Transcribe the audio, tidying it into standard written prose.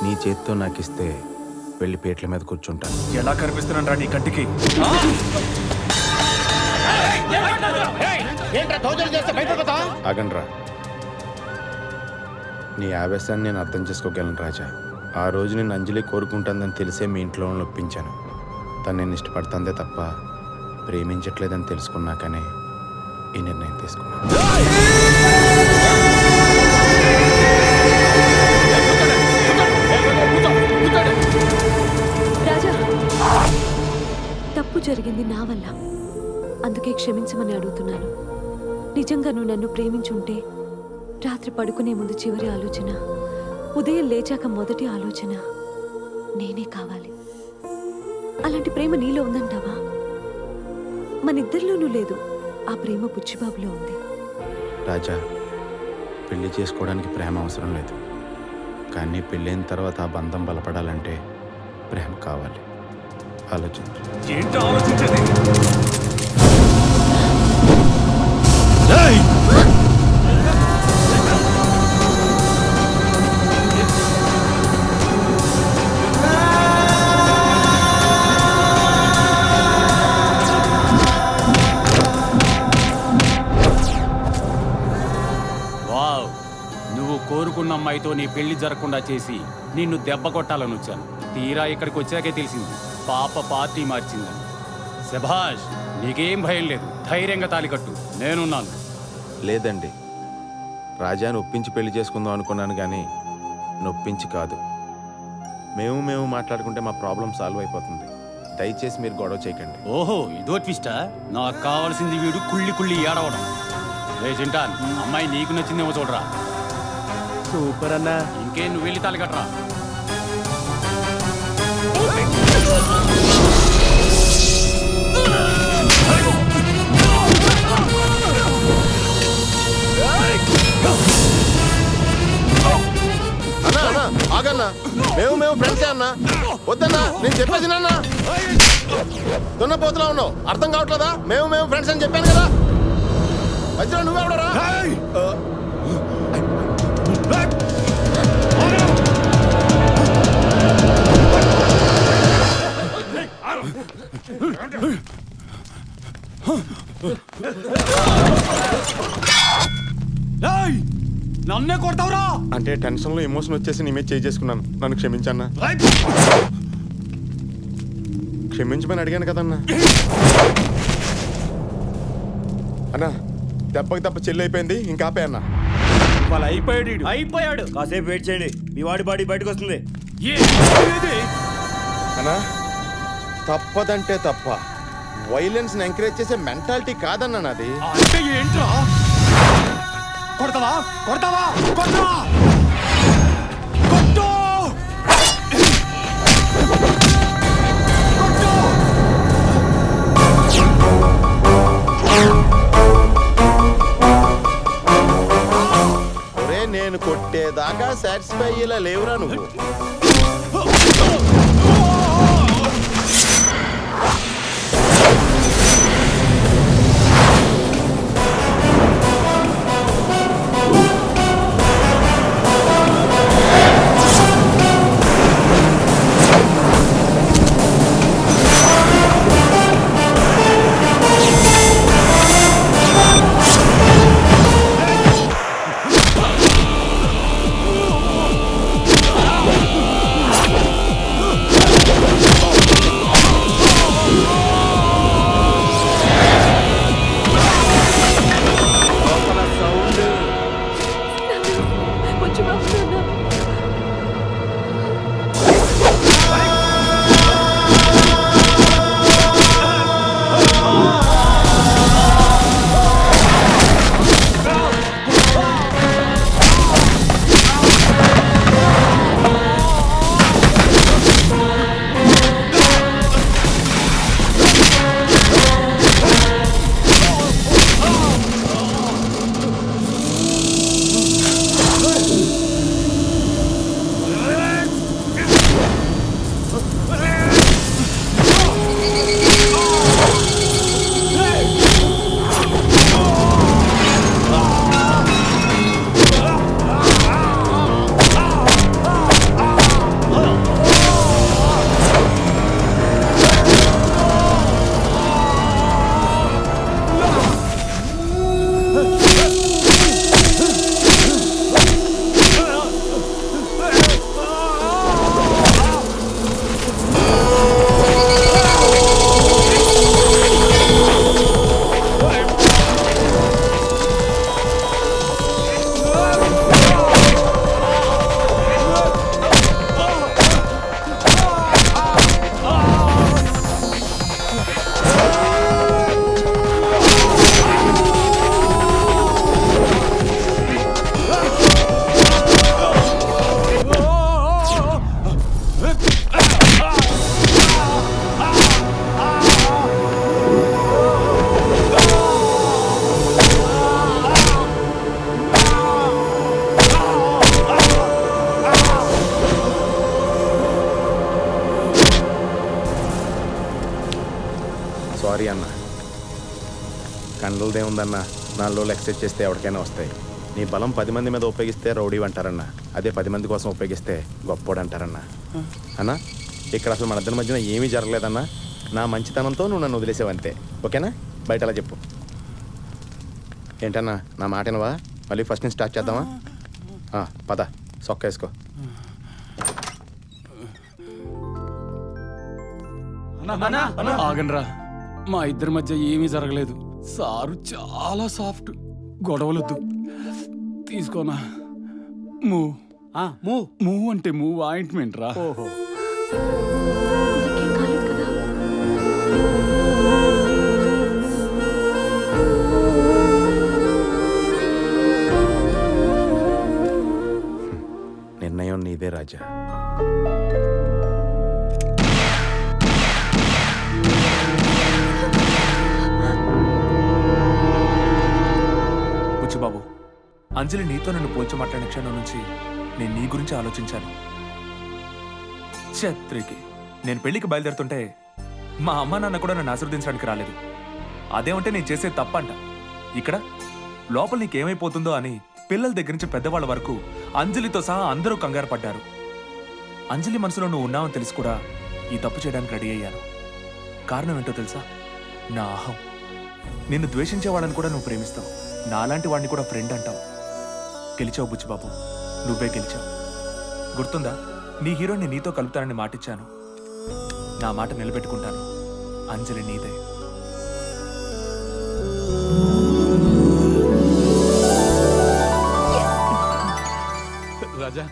నీ చేత్తో నాకిస్తే వెళ్ళి పేట్ల మీద కూర్చుంటాను. ఎలా కనిపిస్తున్నాను రా నీ కంటికి? ఆగండ్రా. నీ ఆవేశాన్ని నేను అర్థం చేసుకోగలను రాజా. ఆ రోజు నేను అంజలి కోరుకుంటుందని తెలిసే మీ ఇంట్లో ఒప్పించాను. తను నేను ఇష్టపడుతుందే తప్ప ప్రేమించట్లేదని తెలుసుకున్నాకనే ఈ నిర్ణయం తీసుకున్నాను. రాజా, తప్పు జరిగింది నా వల్ల, అందుకే క్షమించమని అడుగుతున్నాను. నిజంగా నువ్వు నన్ను ప్రేమించుంటే రాత్రి పడుకునే ముందు చివరి ఆలోచన, ఉదయం లేచాక మొదటి ఆలోచన నేనే కావాలి. అలాంటి ప్రేమ నీలో ఉందంటావా? మనిద్దరిలోనూ లేదు. ఆ ప్రేమ బుచ్చిబాబులో ఉంది. రాజా, పెళ్లి చేసుకోవడానికి ప్రేమ అవసరం లేదు, కానీ పెళ్ళైన తర్వాత ఆ బంధం బలపడాలంటే ప్రేమ కావాలి. ఆలోచించు. ఏంటో ఆలోచించేది? కోరుకున్న అమ్మాయితో నీ పెళ్లి జరగకుండా చేసి నిన్ను దెబ్బ కొట్టాలని వచ్చాను. తీరా ఇక్కడికి వచ్చాకే తెలిసింది పాప పార్టీ మార్చిందని. శభాష్, నీకేం భయం లేదు, ధైర్యంగా తాలికట్టు, నేనున్నాను. లేదండి, రాజాని ఒప్పించి పెళ్లి చేసుకుందాం అనుకున్నాను, కానీ నొప్పించి కాదు. మేము మాట్లాడుకుంటే మా ప్రాబ్లం సాల్వ్ అయిపోతుంది. దయచేసి మీరు గొడవ చేయకండి. ఓహో, ఇదో ట్విస్టా? నాకు కావాల్సింది వీడు కుళ్ళి ఏడవడం. రే చింటాన్, అమ్మాయి నీకు నచ్చిందేమో చూడరా. సూపర్ అన్నా. ఇంకేం, నువ్వు వెళ్ళి తాలికట్రా. అన్నా ఆగన్నా, మేము ఫ్రెండ్సే అన్నా. వద్దన్నా, నేను చెప్పేది నాన్న. దున్నపోతులా ఉన్నావు, అర్థం కావట్లేదా? మేము ఫ్రెండ్స్ అని చెప్పాను కదా. మధ్యలో నువ్వెవడరా? నన్నే కొడతావురా? అంటే టెన్షన్ లో ఎమోషన్ వచ్చేసి నీ మీద చేసుకున్నాను. నన్ను క్షమించన్నా. క్షమించమని అడిగాను కదన్నా. అన్నా, దెబ్బకి దెబ్బ చెల్లి అయిపోయింది, ఇంకా ఆపే అన్నా. వాళ్ళు అయిపోయాడు. కాసేపు వెయిట్ చేయండి, మీ వాడి బాడీ బయటకు వస్తుంది. అన్నా, తప్పదంటే తప్ప. వైలెన్స్ ని ఎంకరేజ్ చేసే మెంటాలిటీ కాదన్నా నాది. అంటే ఏంట్రా? కొడతావా? కొట్టు! ఒరే, నేను కొట్టేదాకా సాటిస్ఫై అయ్యేలా లేవురా నువ్వు. సారీ అన్న. కండలదేముందన్నా 4 రోజులు ఎక్సర్సైజ్ చేస్తే ఎవరికైనా వస్తాయి. నీ బలం 10 మంది మీద ఉపయోగిస్తే రౌడీ అంటారన్నా, అదే 10 మంది కోసం ఉపయోగిస్తే గొప్పోడు అంటారన్నా. అన్నా ఇక్కడ అసలు మన ఇద్దరి మధ్యన ఏమీ జరగలేదన్నా. నా మంచితనంతో నువ్వు నన్ను వదిలేసావంతే. ఓకేనా? బయట అలా చెప్పు. ఏంటన్నా నా మాటనవా? మళ్ళీ ఫస్ట్ నుంచి స్టార్ట్ చేద్దామా? పద సొక్క వేసుకో. ఆగండ్రా, మా ఇద్దరి మధ్య ఏమీ జరగలేదు. సారు చాలా సాఫ్ట్, గొడవలొద్దు. తీసుకోనా? మూవ్ అంటే మూవ్ ఆయింట్మెంట్ రా. నీకేం కాలేదు కదా? నిర్ణయం నీదే రాజా. బాబు, అంజలి నీతో నన్ను పోల్చి మాట్లాడిన క్షణం నుంచి నేను నీ గురించి ఆలోచించాను. ఛత్రికి నేను పెళ్లికి బయలుదేరుతుంటే మా అమ్మ నాన్న కూడా నన్ను ఆశీర్వదించడానికి రాలేదు. అదేమంటే నేను చేసేది తప్పంట. ఇక్కడ లోపల నీకేమైపోతుందో అని పిల్లల దగ్గర నుంచి పెద్దవాళ్ళ వరకు అంజలితో సహా అందరూ కంగారు పడ్డారు. అంజలి మనసులో నువ్వు ఉన్నావని తెలిసి కూడా ఈ తప్పు చేయడానికి రెడీ అయ్యాను. కారణం ఏంటో తెలుసా? నా అహం. నిన్ను ద్వేషించేవాళ్ళని కూడా నువ్వు ప్రేమిస్తావు, నాలాంటి వాడిని కూడా ఫ్రెండ్ అంటావు. గెలిచావు బుచ్చిబాబు, నువ్వే గెలిచావు. గుర్తుందా, నీ హీరోని నీతో కలుపుతానని మాటిచ్చాను. నా మాట నిలబెట్టుకుంటాను. అంజలి నీదే. రాజా